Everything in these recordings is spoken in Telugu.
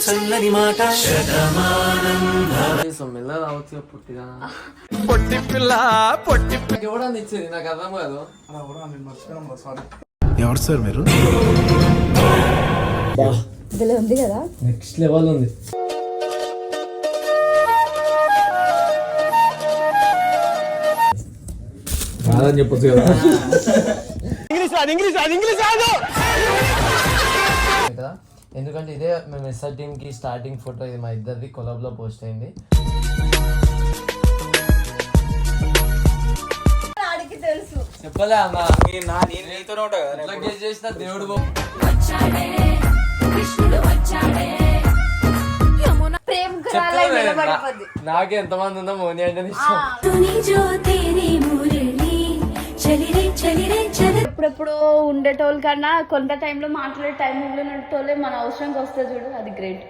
చల్లని మాట మెల్ల రావచ్చు పుట్టిగా పొట్టి పిల్ల పొట్టి ఎవడా ఇచ్చేది నాకు అర్థం కాదు. ఎవరు సార్ మీరు? ఉంది కదా, నెక్స్ట్ లెవెల్ ఉంది. కాదని చెప్పొచ్చు కదా. ఎందుకంటే ఇదే మేము ఎస్ఆర్ టీమ్ కి స్టార్టింగ్ ఫోటో. ఇది మా ఇద్దరిది కొలాబ్ లో పోస్ట్ అయింది. చెప్పలే అమ్మా, చేసిన దేవుడు నాకే ఎంతమంది ఉందో మోని అంటే ఇష్టం. ఎప్పుడెప్పుడు ఉండేటోళ్ళ కన్నా కొంత టైంలో మాట్లాడే టైం ఉండేటోళ్ళే మన అవసరంకి వస్తే చూడు, అది గ్రేట్.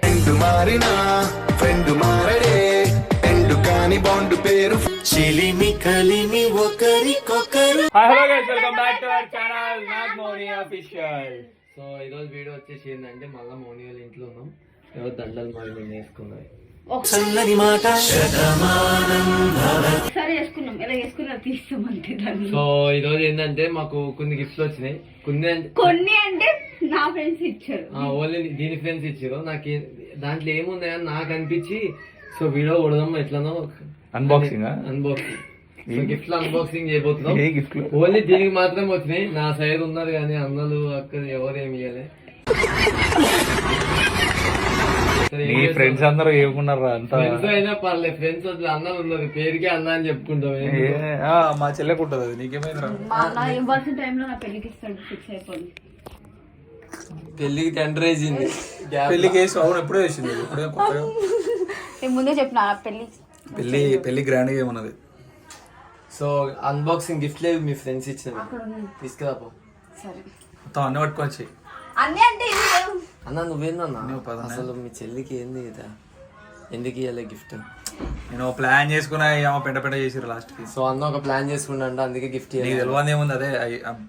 చిలిమి కలిమి ఒకరికొకరు. Hello guys, welcome back to our channel not Moni official. So ఈరోజు వీడియో వచ్చేసి ఏంటంటే మళ్ళీ మోని వాళ్ళ ఇంట్లో ఉన్నాం. ఎవరు దండలు మరి మేము వేసుకున్నాయి. చల్లని మాట సరే చేసుకున్నాం, ఎలా చేసుకున్నా తీస్తాం అంతే దాన్ని. సో ఈరోజు ఏంటంటే మాకు కొన్ని గిఫ్ట్లు వచ్చినాయి. కొన్ని అంటే నా ఫ్రెండ్స్ ఇచ్చారు, ఓన్లీ దీని ఫ్రెండ్స్ ఇచ్చారు. నాకు దాంట్లో ఏముందని నాకు అనిపించి సో వీడియో కొడదాం ఎట్లనో. అన్బాక్సింగ్ గిఫ్ట్లు అన్బాక్సింగ్ చేయబోతున్నాం. ఓన్లీ దీనికి మాత్రం వచ్చినాయి. నా సైడ్ ఉన్నారు కానీ అన్నలు అక్కడ ఎవరు ఏమి ఇవ్వలే. ఫ్రెండ్స్ అందరూ ఏమున్నారు అంత ఫ్రెండ్స్ అయినా పర్లేదు, ఫ్రెండ్స్ వద్దు, అన్నలు ఉన్నారు పేరుకే అన్న అని చెప్పుకుంటాం. మా చెల్లెకు ఉంటుంది అది. నీకేమైంది? ఇవ్వాల్సిన టైంలో నా పెళ్లికి ఇస్తాడు, ఫిక్స్ అయిపోయింది. పెళ్లికి టెండర్ వేసింది. పెళ్లికి వేసి అవును ఎప్పుడో వేసింది. నేను ముందే చెప్పిన పెళ్లి గ్రాండ్ గా ఏమన్నది. సో అన్బాక్సింగ్ గిఫ్ట్ లేవు మీ ఫ్రెండ్స్ ఇచ్చిన తీసుకురాపో. సరే మొత్తం అన్ని పట్టుకొచ్చి అన్నీ అంటే అన్న నువ్వేందన్నా అసలు మీ చెల్లికి ఏంది కదా, ఎందుకు ఇవ్వలే గిఫ్ట్? నేను ప్లాన్ చేసుకున్నా పెంట పెంట చేసిరు లాస్ట్ కి. సో అన్న ఒక ప్లాన్ చేసుకున్నా అందుకే గిఫ్ట్ తెలియదు ఏముంది అదే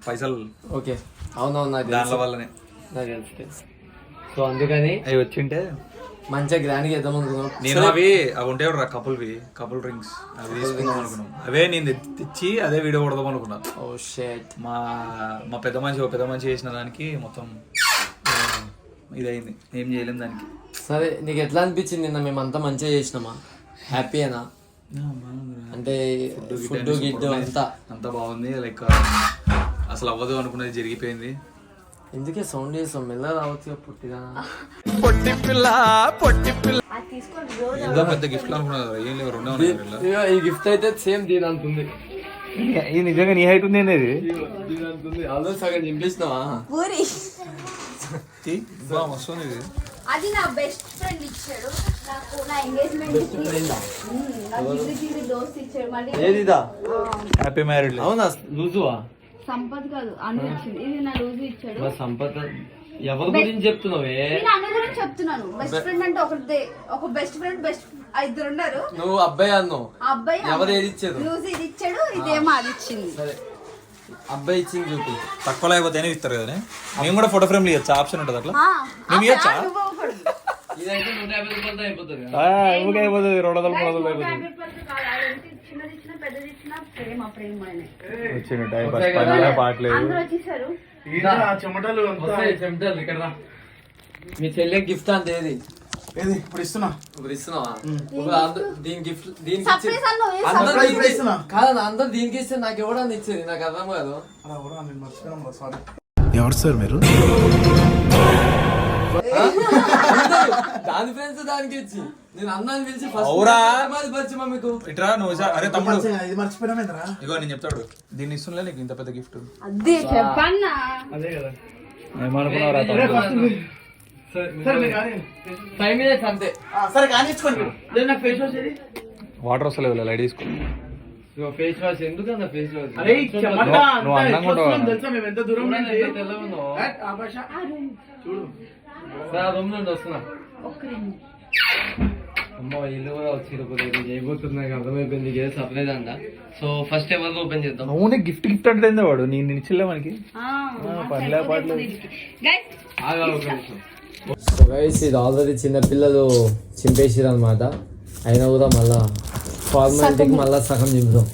పైసలు. ఓకే అవునవును, దానిలో వల్లనే నాకు తెలుసు. సో అందుకని అవి వచ్చింటే మంచిగా గ్రాండ్ గా ఇద్దాం అనుకున్నాం. నేను అవి ఉంటాయి కపుల్ రింగ్స్ అవి తీసుకుందాం అనుకున్నాం. అవే నేను తెచ్చి అదే వీడియో కొడదాం అనుకున్నాను. ఓ షేట్. మా పెద్ద మనిషి చేసిన దానికి మొత్తం ఇదైంది, ఏం చేయలేం దానికి. సరే నీకు ఎట్లా అనిపించింది? నిన్న మేమంతా మంచిగా చేసినామా? హ్యాపీయేనా? అంటే ఫుడ్ గిడ్డు అంతా బాగుంది. లైక్ అసలు అవ్వదు అనుకున్నది జరిగిపోయింది. ఎందుకే సౌండ్ చేస్తాం? మెల్ల రావచ్చు పుట్టిగా. పొట్టి పిల్ల పొట్టి పిల్ల ఏదో పెద్ద గిఫ్ట్ అనుకున్నారు. ఏం లేవు, రెండే ఉన్నాయి. ఈ గిఫ్ట్ అయితే సేమ్ దీని అంతుంది. ఇది నిజంగా నీ హైట్ ఉంది అనేది. దీని అంతుంది. ఆల్రెడీ సగం చింపేసినావా? వస్తుంది ఇది. అది నా బెస్ట్ ఫ్రెండ్ ఇచ్చాడు నాకు, నా ఎంగేజ్మెంట్ దోస్త్ ఇచ్చాడు. మళ్ళీ ఏదిదా? Happy married. అవునా? లూజువా? సంపత్ కాదు, అన్న ఇచ్చింది. ఇది నా లూజు ఇచ్చాడు. సంపత్ ఎవరి గురించి చెప్తున్నావే? నేను అన్న గురించి చెప్తున్నాను. బెస్ట్ ఫ్రెండ్ అంటే ఒక బెస్ట్ ఫ్రెండ్ ఇద్దరు ఉన్నారు. నువ్వు అబ్బాయి అన్నావు. అబ్బాయి ఎవరు ఏది ఇచ్చారు? లూజు ఇది ఇచ్చాడు, ఇదేమో అది ఇచ్చింది. సరే అబ్బాయి ఇచ్చింది చూపి. తక్కువ లేకపోతే ఇస్తారు కదా. మేము కూడా ఫోటో ఫ్రేమ్ ఇవ్వచ్చు, ఆప్షన్ ఉంటుంది అట్లా. మేము ఇవ్వచ్చా? ఇదైతే 150 రూపాయలతో అయిపోతుంది. అయిపోతుంది 200 అయిపోతుంది. వచ్చిన టైం పాటలేదు. చెమటలు ఇక్కడ రా. మీ చెల్లె గిఫ్ట్ అంటే ఏది? ఇప్పుడు ఇస్తున్నావా? దీని గిఫ్ట్ కాదు, అందరు దీనికి ఇస్తే నాకు ఎవడని ఇచ్చేది నాకు అర్థం కాదు. ఎవరు సార్ మీరు? దాని ఫ్రెండ్స్ దానికి ఇచ్చి నేను అన్నాన్ని పిలిచి పరిచయం మీకు. ఇట్రా నువ్వు. అరే తమ్ముడు ఇది మర్చిపోయినా ఇగో నేను చెప్తాడు. దీన్ని ఇస్తుండే నీకు ఇంత పెద్ద గిఫ్ట్. అదే చెప్పన్నా. అదే కదా ఏమనుకున్నారా? 5 minutes అంతే. సరే కానిచ్చుకోండి. వాటర్ వస్తలేవు, లైట్ తీసుకో. ఫేస్ వాష్ ఎందుకన్నా? ఫేస్ వాష్ నువ్వు అందంగా ఉంటావు. రూమ్ నుండి వస్తున్నా. అమ్మ ఇల్లు కూడా వచ్చి చేయబోతున్నా అర్థమైపోయింది. సర్ప్రైజ్ అంట. సో ఫస్ట్ ఎవరు ఓపెన్ చేద్దాం? అవునే గిఫ్ట్ అంటే వాడు నేను ఇచ్చిలే మనకి. పనిలే పాటలేదు. సో గైస్ ఇది ఆల్రెడీ చిన్న పిల్లలు చింపేసిరు అనమాట. అయినా కూడా మళ్ళా ఫార్మాలిటీకి మళ్ళా సగం చింపుదాం.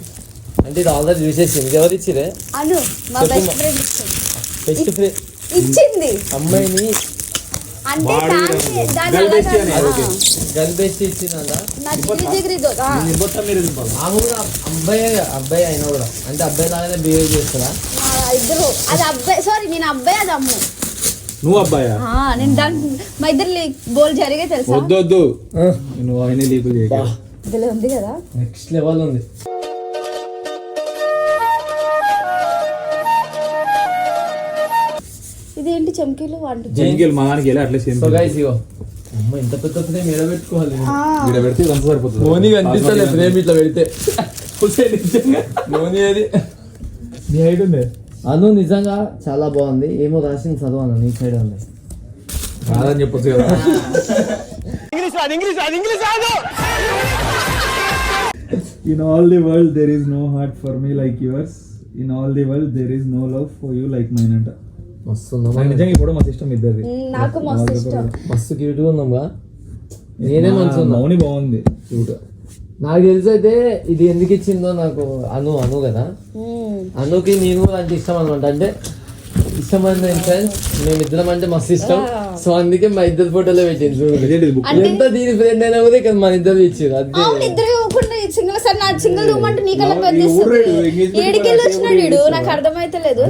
అంటే ఇది ఆల్రెడీ చూసేసింది. ఇది ఎవరు ఇచ్చిరే? అను మా బెస్ట్ ఫ్రెండ్ బెస్ట్ ఫ్రెండ్ ఇచ్చింది అమ్మాయిని అంటే గల్బెస్ట్ ఇచ్చిందంట. ఆమె కూడా అబ్బాయి అయినా కూడా అంటే అబ్బాయి లాగానే బిహేవ్ చేస్తారా ఇద్దరు? అది అబ్బాయి, సారీ నేను అబ్బాయి, అది అమ్ము. నువ్వు అబ్బాయా? నేను దానికి మా ఇద్దరు గోల్ జరిగే తెలుసా? వద్దు నువ్వు ఆయన లీపులు ఇదిలో ఉంది కదా, నెక్స్ట్ లెవెల్ ఉంది. ఇదేంటి చమ్కీలు వంట జంగిల్ మా దానికి వెళ్ళి అట్లా సేమ్. సో గైస్ ఇగో అమ్మ ఇంత పెద్ద ఫ్రేమ్ ఎడ పెట్టుకోవాలి. ఇక్కడ పెడితే అంత సరిపోతుంది. మోనీ కనిపిస్తలే ఫ్రేమ్ ఇట్లా పెడితే. మోనీ అది నీ హైట్ ఉంది. అను నిజంగా చాలా బాగుంది. ఏమో రాసింది చదవను, నీ సైడ్ ఉంది కాదని చెప్పొచ్చు కదా. In all the world there is no heart for me like yours. In all the world there is no love for you like mine అంట. మస్తు నిజంగా ఇప్పుడు మా సిస్టమ్ ఇద్దరిది. నాకు మస్తు ఇష్టం. మస్తు క్యూట్ గా ఉన్నాంగా. నేనే మంచిగా ఉన్నా. మౌని బాగుంది క్యూట్. నాకు తెలిసి అయితే ఇది ఎందుకు ఇచ్చిందో నాకు అను కదా, అనుకి నేను అంటే ఇష్టం అనమాట. అంటే ఇష్టమైన ఫ్రెండ్స్ మేమిద్దరం అంటే మస్తు ఇష్టం. సో అందుకే మా ఇద్దరు ఫోటోలో పెట్టింది. ఎంత దీని ఫ్రెండ్ అయినా కూడా ఇక్కడ మన ఇద్దరు ఇచ్చారు. అదే సింగిల్ రూమ్ అంటే నీకల్లా ఏడికెళ్ళి వచ్చినాడు వీడు, నాకు అర్థమైతే లేదు.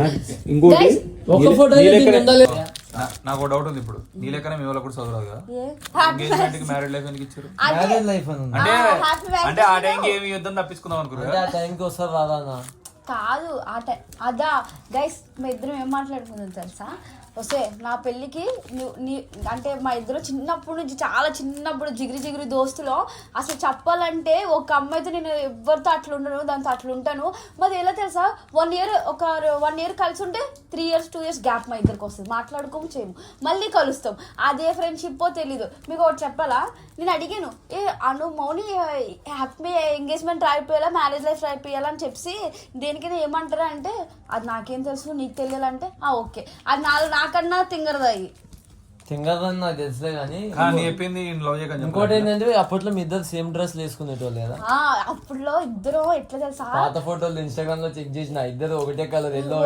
ఒక ఫోటో ఉండాలి. నాకు డౌట్ ఉంది. ఇప్పుడు నీ లెక్కనే మీ వాళ్ళకి కూడా చదవరాదు కదా? ఎంగేజ్మెంట్ కి మ్యారేడ్ లైఫ్ ఎందుకు ఇచ్చారు? మ్యారేజ్ లైఫ్ అని అంటే ఆ టైంకి ఏమి యుద్ధం తప్పించుకుందాం అనుకున్నారు. ఆ టైంకి వస్తారు రాదా కాదు అదా గైస్, మా ఇద్దరం ఏం మాట్లాడుకుందాం తెలుసా? వస్తే నా పెళ్ళికి అంటే మా ఇద్దరు చిన్నప్పటి నుంచి చాలా చిన్నప్పుడు జిగిరి దోస్తులో అసలు చెప్పాలంటే ఒక అమ్మాయితో నేను ఎవరితో అట్లా ఉండను, దాంతో అట్లా ఉంటాను. మరి ఎలా తెలుసా? 1 year కలిసి ఉంటే 3 years 2 years గ్యాప్ మా ఇద్దరికి వస్తుంది. మాట్లాడుకోము చేయము, మళ్ళీ కలుస్తాం. అదే ఫ్రెండ్షిప్పో తెలీదు. మీకు ఒకటి చెప్పాలా, నేను అడిగాను అను మౌని హ్యాపీ ఎంగేజ్మెంట్ రాయిపోయేలా మ్యారేజ్ లైఫ్ రాయిపోయాలా అని చెప్పి దేనికైనా ఏమంటారా అంటే అది నాకేం తెలుసు నీకు తెలియాలంటే ఓకే. అది నాకన్నా తింగరదాయి తింగరదని నాకు తెలుసులే కానీ ఇంకోటి ఏంటంటే అప్పట్లో మీ ఇద్దరు సేమ్ డ్రెస్ వేసుకునేటోళ్ళు కదా. అప్పుడులో ఇద్దరు ఎట్లా తెలుసా, పాత ఫోటోలు ఇన్స్టాగ్రామ్ లో చెక్ చేసిన ఇద్దరు ఒకటే కలర్ ఎల్లో.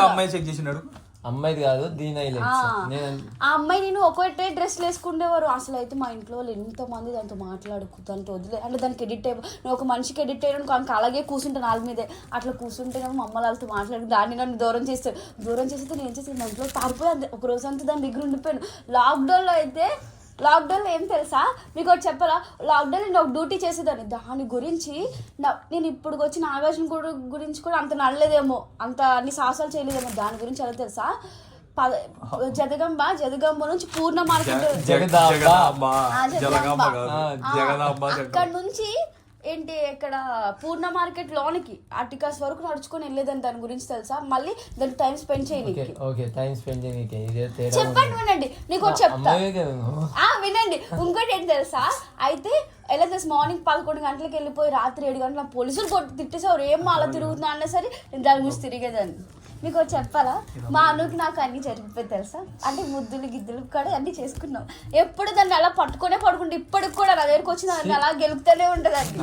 అమ్మాయి చెక్ చేసినాడు. అమ్మాయిది కాదు దీని ఆ అమ్మాయి నేను ఒకటే డ్రెస్ వేసుకుండేవారు. అసలు అయితే మా ఇంట్లో వాళ్ళు ఎంతో మంది దాంతో మాట్లాడుకు దాంతో వదిలే అంటే దానికి ఎడిట్ నేను ఒక మనిషికి ఎడిట్ అయ్యాను కనుక అలాగే కూర్చుంటాను నాలుగు మీదే. అట్లా కూర్చుంటేనేమో మా అమ్మ వాళ్ళతో మాట్లాడి దాన్ని నన్ను దూరం చేస్తే నేను చేసి మా ఇంట్లో పారిపోయి ఒక రోజు అంతా దాని దగ్గర ఉండిపోయాను. లాక్డౌన్లో ఏం తెలుసా మీకు ఒకటి చెప్పరా, లాక్డౌన్ నేను ఒక డ్యూటీ చేసేదాన్ని. దాని గురించి నేను ఇప్పుడు వచ్చి నాగార్జున గురించి కూడా అంత నడలేదేమో, అంత అన్ని సాహసాలు చేయలేదేమో. దాని గురించి ఎలా తెలుసా, జగదంబ నుంచి పూర్ణ మార్కెట్ అక్కడ నుంచి ఏంటి ఇక్కడ పూర్ణ మార్కెట్ లోనికి ఆర్టికల్స్ వరకు నడుచుకొని వెళ్ళేదని. దాని గురించి తెలుసా? మళ్ళీ దానికి టైం స్పెండ్ చేయడానికి చెప్పండి. వినండి నీకు ఒకటి చెప్తా, వినండి. ఇంకోటి ఏంటి తెలుసా, అయితే ఎలా తెలుసు మార్నింగ్ 11 గంటలకు వెళ్ళిపోయి రాత్రి 7 గంటలకు పోలీసులు తిట్టేసేవారు. ఏం అలా తిరుగుతున్నా అన్నా సరే నేను దాని గురించి తిరిగేదాన్ని. మీకు ఒకటి చెప్పాలా, మా అనుకి నాకు అన్ని జరిగిపోయి తెలుసా, అంటే ముద్దులు గిద్దులు కూడా అన్ని చేసుకున్నాం. ఎప్పుడు దాన్ని అలా పట్టుకునే పడుకుంటే ఇప్పటికి కూడా నా దగ్గరకు వచ్చి దాన్ని అలా గెలుపుతూనే ఉంటదండి.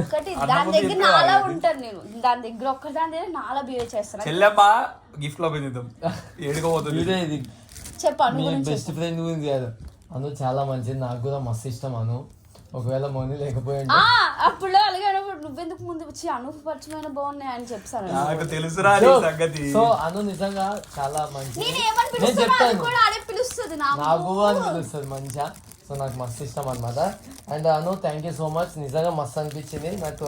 ఒకటి దాని దగ్గర నాలా ఉంటాను నేను, దాని దగ్గర దాని దగ్గర నాలా బిహేవ్ చేస్తాను. చెప్పాను బెస్ట్ ఫ్రెండ్ గురించి కాదు, అను చాలా మంచిది, నాకు కూడా మస్తు ఇష్టం. అను ఒకవేళ మౌని లేకపోయి అప్పుడు అలాగే నువ్వెందుకు ముందు వచ్చి అను పరిచయమైన బాగున్నాయి అని చెప్తాను. సో అను నిజంగా చాలా మంచి, నాకు అని పిలుస్తుంది మంచిగా. సో నాకు మస్తు ఇష్టం అనమాట. And Anu thank you so much, నిజంగా మస్తు అనిపించింది నాకు.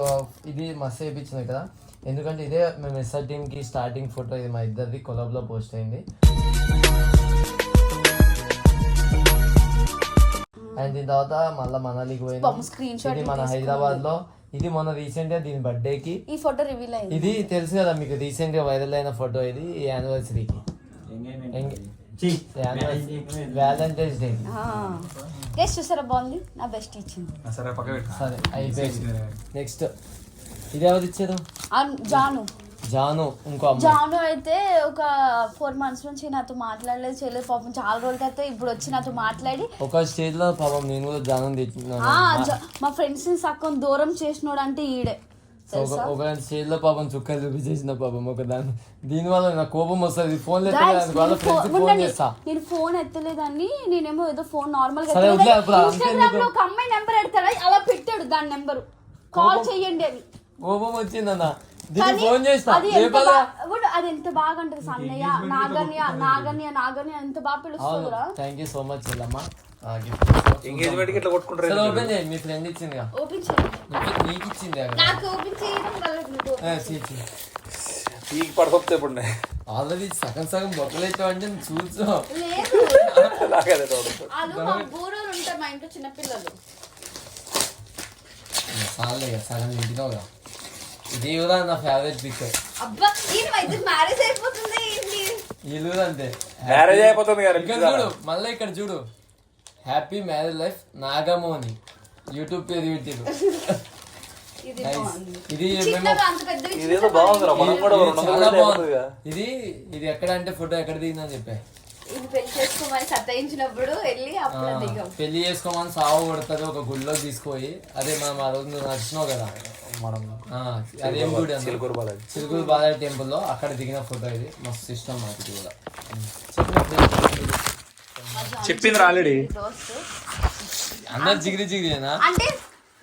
ఇది మస్తు వేయించింది కదా, ఎందుకంటే ఇదే మేము ఎస్ఆర్ టీమ్కి స్టార్టింగ్ ఫోటో. ఇది మా ఇద్దరిది కొలాబ్లో పోస్ట్ అయింది. అండ్ దీని తర్వాత మళ్ళీ మనాలికి పోయినాం. ఇది మన హైదరాబాద్ లో, ఇది మొన్న రీసెంట్ గా దీని బర్త్డే కి ఈ ఫోటో రివీల్ అయింది. ఇది తెలుసు కదా మీకు, రీసెంట్ గా వైరల్ అయిన ఫోటో. ఇది యానివర్సరీకి వ్యాలంటైన్స్ డే చూసారా, బాగుంది. నా బెస్ట్ ఇచ్చింది. సరే అయిపోయింది. నెక్స్ట్ ఇది ఎవరు ఇచ్చారు? జాను ఇంకో అమ్మాయి జాను అయితే ఒక 4 months నుంచి నాతో మాట్లాడలేదు చేయలేదు పాపం చాలా రోజుల తర్వాత ఇప్పుడు వచ్చి నాతో మాట్లాడి ఒక స్టేజ్ లో పాపం నేను కూడా జాను తెచ్చినాను. మా ఫ్రెండ్స్ ని సగం దూరం చేసినోడు అంటే ఈడే. ఒక స్టేజ్ లో పాపం చుక్కలు చూపించేసిన పాపం ఒక దాని దీనివల్ల నాకు కోపం వస్తుంది. ఫోన్ ఫోన్ చేస్తా నేను ఫోన్ ఎత్తలేదని నేనేమో ఏదో ఫోన్ నార్మల్ గా సరే, వదిలే, అప్పుడు ఇన్స్టాగ్రామ్ లో ఒక అమ్మాయి నెంబర్ ఎడతాడా అలా పెట్టాడు దాని నెంబర్ కాల్ చెయ్యండి అని కోపం వచ్చిందన్న దీనికి ఫోన్ చేస్తా అది ఎంత బాగా అంటది సన్నయ్య నాగన్య ఎంత బాగా పిలుస్తుందిరా. Thank you so much Chellamma. Engagement కి ఇట్లా కొట్టుకుంటారు. ఓపెన్ చేయి మీ ఫ్రెండ్ ఇచ్చింది ఓపెన్ చేయండి నీకు ఇచ్చింది నాకు ఓపెన్ చేయడం వల్ల మీకు పీకి పడుకోతే ఇప్పుడు ఆల్రెడీ సగం బొక్కలైతే అంటే చూసు లేదు వాళ్ళు మా బూరోలు ఉంటారు మా ఇంట్లో చిన్నపిల్లలు. చాలే సగం ఇంటినోగా ఇది కూడా నా ఫేవరెట్ పిక్చర్. అబ్బా ఈయన మ్యారేజ్ అయిపోతుంది వీళ్ళు కూడా అంతే మ్యారేజ్ అయిపోతుంది కదా. ఇక్కడ చూడు మళ్ళీ ఇక్కడ చూడు హ్యాపీ మ్యారేజ్ లైఫ్ నాగమోని యూట్యూబ్ పేరు పెట్టిరు. ఇది ఇది చిన్నగా అంత పెద్దవి ఇదేదో బాగుందిరా మనం కూడా చాలా బాగుంది. ఇది ఎక్కడ అంటే ఫోటో ఎక్కడ దిగిందా అని చెప్పా. ఇది పెళ్లి చేసుకోమని సతాయించినప్పుడు వెళ్ళి అప్పుడు దిగాం. పెళ్లి చేసుకోమని సాగు కొడుతుంది ఒక గుడిలో తీసుకుపోయి. అదే మనం ఆ రోజు నువ్వు నచ్చినావు కదా మనం అదేం గుడి చిలుకూరు బాలాజీ టెంపుల్ లో అక్కడ దిగిన ఫోటో. ఇది మస్తు ఇష్టం నాకు ఇది కూడా. చెప్పింది ఆల్రెడీ అందరు జిగిరి జిగిరినా అంటే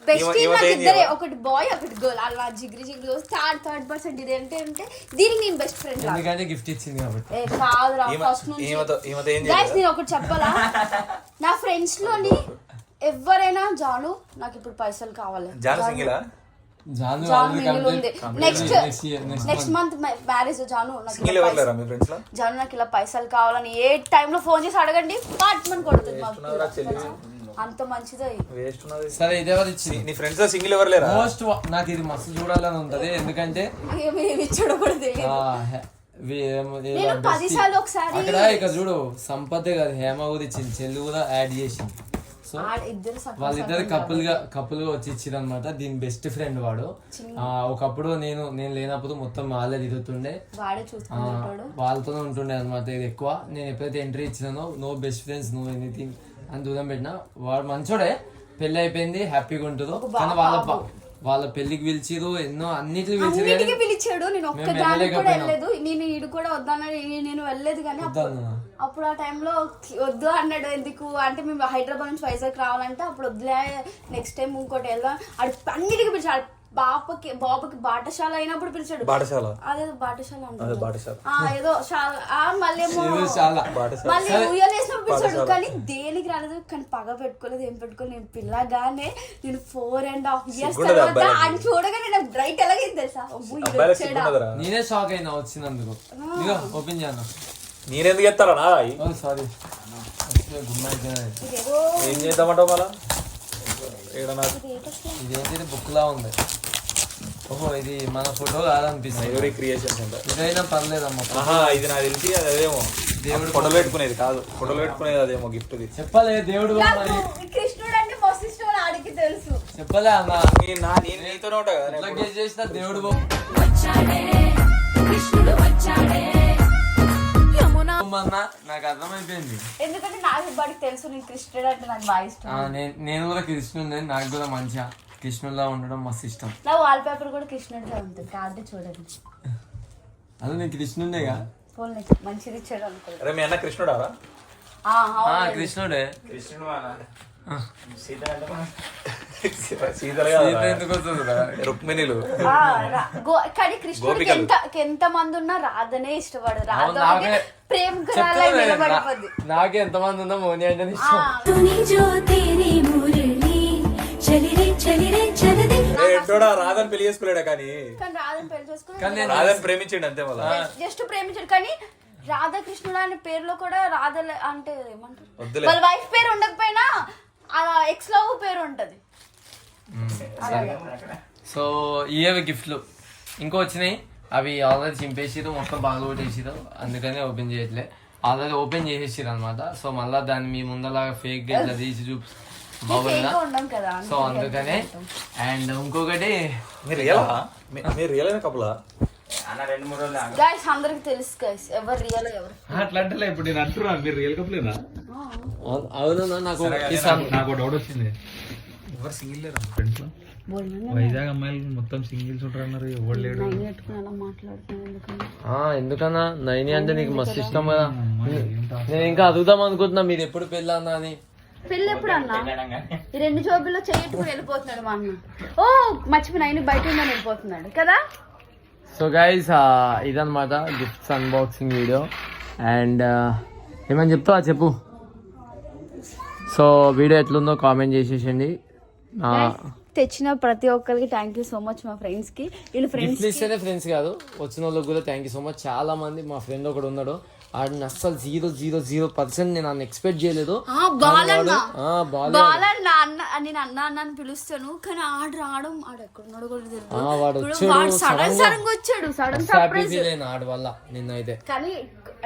బెస్ట్ ఇద్దరే ఒకటి బాయ్ ఒకటి గర్ల్ అలా జిగిరి థర్డ్ పర్సెంట్ ఇది అంటే దీనికి నేను బెస్ట్ ఫ్రెండ్ ఎందుకంటే గిఫ్ట్ ఇచ్చింది కాబట్టి. కాదురా ఫస్ట్ నుంచి గైస్ నేను ఒకటి చెప్పాలా నా ఫ్రెండ్స్ లోని ఎవరైనా జాను నాకు ఇప్పుడు పైసలు కావాలి నెక్స్ట్ మంత్ మ్యారేజ్ జాను నాకు ఇలా పైసలు కావాలని ఏ టైంలో ఫోన్ చేసి అడగండి పార్ట్మెంట్ కొడుతుంది అంత మంచిది. సరే ఇది ఎవరు ఇచ్చింది నీ ఫ్రెండ్స్ సింగిల్ ఎవరు లేరా? మోస్ట్ నాకు ఇది మస్తు చూడాలని ఉంటది ఎందుకంటే ఇచ్చాడు కూడా అక్కడ ఇక్కడ చూడు సంపదే కదా హేమ కూడా ఇచ్చింది చెల్లి కూడా యాడ్ చేసింది. సో వాళ్ళిద్దరు కపుల్ గా వచ్చి ఇచ్చారు అనమాట. దీని బెస్ట్ ఫ్రెండ్ వాడు. ఒకప్పుడు నేను లేనప్పుడు మొత్తం వాళ్ళే తిరుగుతుండే వాళ్ళతోనే ఉంటుండే అనమాట. ఇది ఎక్కువ నేను ఎప్పుడైతే ఎంట్రీ ఇచ్చినానో no best friends no anything అని దూరం పెట్టినా. వాడు మంచోడే పెళ్లి అయిపోయింది హ్యాపీగా ఉంటుందో. కానీ వాళ్ళ పెళ్లికి పిలిచిరు ఎన్నో అన్నిటికి పిలిచాడు. నేను ఒక్క దానికి కూడా వెళ్ళలేదు. నేను ఈడు కూడా వద్దన్నాడు నేను వెళ్ళలేదు. కానీ అప్పుడు ఆ టైంలో వద్దు అన్నాడు. ఎందుకు అంటే మేము హైదరాబాద్ నుంచి వైజాగ్ రావాలంటే అప్పుడు వద్దులే నెక్స్ట్ టైం ఇంకోటి వెళ్దాం. అన్నిటికీ పిలిచాడు. బాబుకి బాటశాల అయినప్పుడు పిలిచాడు. అదేదో బాటశాల ఏదో మళ్ళీ ఉయ్యలేసినప్పుడు పిలిచాడు. కానీ దేనికి రాలేదు. కానీ పగ పెట్టుకోలేదు ఏం పెట్టుకోలేదు. నేను పిల్లగానే నేను 4.5 years తర్వాత ఆయన చూడగానే నాకు బ్రైట్ ఎలాగైంది తెలుసా. నేనే షాక్ అయినా వచ్చినందుకు. ఓపెన్ చేయను నేనెందుకు ఎత్తారా? సారీ ఏం చేద్దామంటావు మళ్ళా? ఇదేంటి బుక్ లా ఉంది. ఓహో ఇది మన ఫోటో కాదనిపిస్తుంది. ఇదైనా పర్లేదమ్మా. ఇది నాకు తెలిసి అదేమో దేవుడు ఫోటోలు పెట్టుకునేది కాదు. ఫోటోలు పెట్టుకునేది అదేమో గిఫ్ట్. చెప్పలే దేవుడు కృష్ణుడు అంటే మస్తు ఇష్టం ఆడికి తెలుసు. చెప్పలే అన్న నీతోనే ఉంటా కదా చేసిన దేవుడు నాకు అర్థమైపోయింది. ఎందుకంటే నాకు బాడికి తెలుసు నేను కృష్ణుడు అంటే నాకు బాగా ఇష్టం. నేను కూడా కృష్ణుడు. నాకు కూడా మంచిగా కృష్ణుడిలా ఉండడం మస్తు ఇష్టం. నా వాల్ పేపర్ కూడా కృష్ణుడిగా ఉంటుంది. కార్డు చూడండి అదే నేను కృష్ణుడేగా. మంచిది ఇచ్చాడు అనుకో. అరే మీ అన్న కృష్ణుడా? కృష్ణుడే. రుక్మిణిలు. కానీ కృష్ణుడికి ఎంత మంది ఉన్నా రాధనే ఇష్టపడదు. రాధ ప్రేమ నాకే ఎంత మంది ఉన్నా మోని అంటే రాధని పెళ్లి చేసుకోలేడా? కానీ రాధని ప్రేమించండి అంతే. మళ్ళీ జస్ట్ ప్రేమించాడు. కానీ రాధాకృష్ణుడు అనే పేరులో కూడా రాధ అంటే ఏమంటారు వాళ్ళ వైఫ్ పేరు ఉండకపోయినా ఎక్స్ లవ్ పేరు ఉంటది. సో ఇవే గిఫ్ట్లు ఇంకో వచ్చినాయి. అవి ఆల్రెడీ చింపేసిరు మొత్తం బాగా కొట్టేసిరు. అందుకనే ఓపెన్ చేయట్లే. ఆల్రెడీ ఓపెన్ చేసేసారు అనమాట. సో మళ్ళీ దాన్ని మీ ముందలాగా ఫేక్ గా ఇట్లా తీసి చూపి బాగుందా. సో అందుకనే. అండ్ ఇంకొకటి గైస్ అందరికి తెలుసు గైస్ ఎవరు రియల్ ఎవరు అట్లా అంటే ఇప్పుడు నేను అంటున్నాను మీరు రియల్ కప్లేనా అవును నాకు నాకు డౌట్ వచ్చింది ఎవరు సింగిల్ లేరు ఫ్రెండ్స్ లో వైజాగ్ అమ్మాయిలు మొత్తం సింగిల్స్ ఉంటారు అన్నారు ఎవరు లేడు ఎందుకన్నా నైని అంటే నీకు మస్తు ఇష్టం కదా నేను ఇంకా అడుగుదాం అనుకుంటున్నా మీరు ఎప్పుడు పెళ్ళన్నా అని పెళ్ళి ఎప్పుడు అన్నా ఈ 2 జోబుల్లో చెయ్యట్టుకుని వెళ్ళిపోతున్నాడు మా అన్న ఓ మర్చిపోయిన ఆయన బయట ఉందని వెళ్ళిపోతున్నాడు కదా సో గైస్ ఇదన్నమాట గిఫ్ట్స్ అన్బాక్సింగ్ వీడియో అండ్ ఏమని చెప్తావా చెప్పు సో వీడియో ఎట్లుందో కామెంట్ చేసేసండి తెచ్చిన ప్రతి ఒక్కరికి థ్యాంక్ యూ సో మచ్ మా ఫ్రెండ్స్ కి వీళ్ళు ఫ్రెండ్స్ ఇస్తేనే ఫ్రెండ్స్ కాదు వచ్చిన వాళ్ళకి కూడా థ్యాంక్ యూ సో మచ్ చాలా మంది మా ఫ్రెండ్ ఒకడు ఉన్నాడు ఆడిని అస్సలు 0.00% నేను అన్న ఎక్స్పెక్ట్ చేయలేదు నేను అన్న అని పిలుస్తాను కానీ ఆడు రావడం ఆడు ఎక్కడున్నాడు కూడా వాడు వచ్చాడు సడన్ ఆడి వల్ల నిన్నైతే కానీ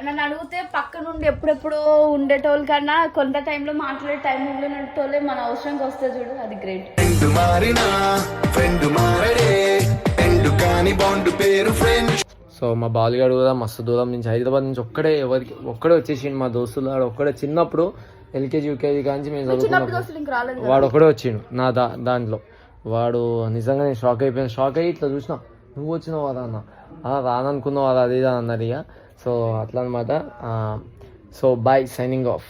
నన్ను అడిగితే పక్క నుండి ఎప్పుడెప్పుడు ఉండేటోళ్ళు కన్నా కొంత టైంలో మాట్లాడే టైం ఉండేటోళ్ళే మన అవసరంకి వస్తే చూడు అది గ్రేట్ సో మా బాలుగాడు కూడా మస్తు దూరం నుంచి హైదరాబాద్ నుంచి ఒక్కడే వచ్చేసిండు మా దోస్తులు వాడు ఒక్కడే చిన్నప్పుడు ఎల్కేజీ యూకేజీ కాంచి మేము చదువుకున్నాం వాడు ఒక్కడే వచ్చిండు నా దాంట్లో వాడు నిజంగా నేను షాక్ అయ్యి ఇట్లా చూసిన నువ్వు వచ్చినావు కదా అన్న రాననుకున్నావు అది అది అన్నారు ఇక సో అట్లా అనమాట సో బాయ్ సైనింగ్ ఆఫ్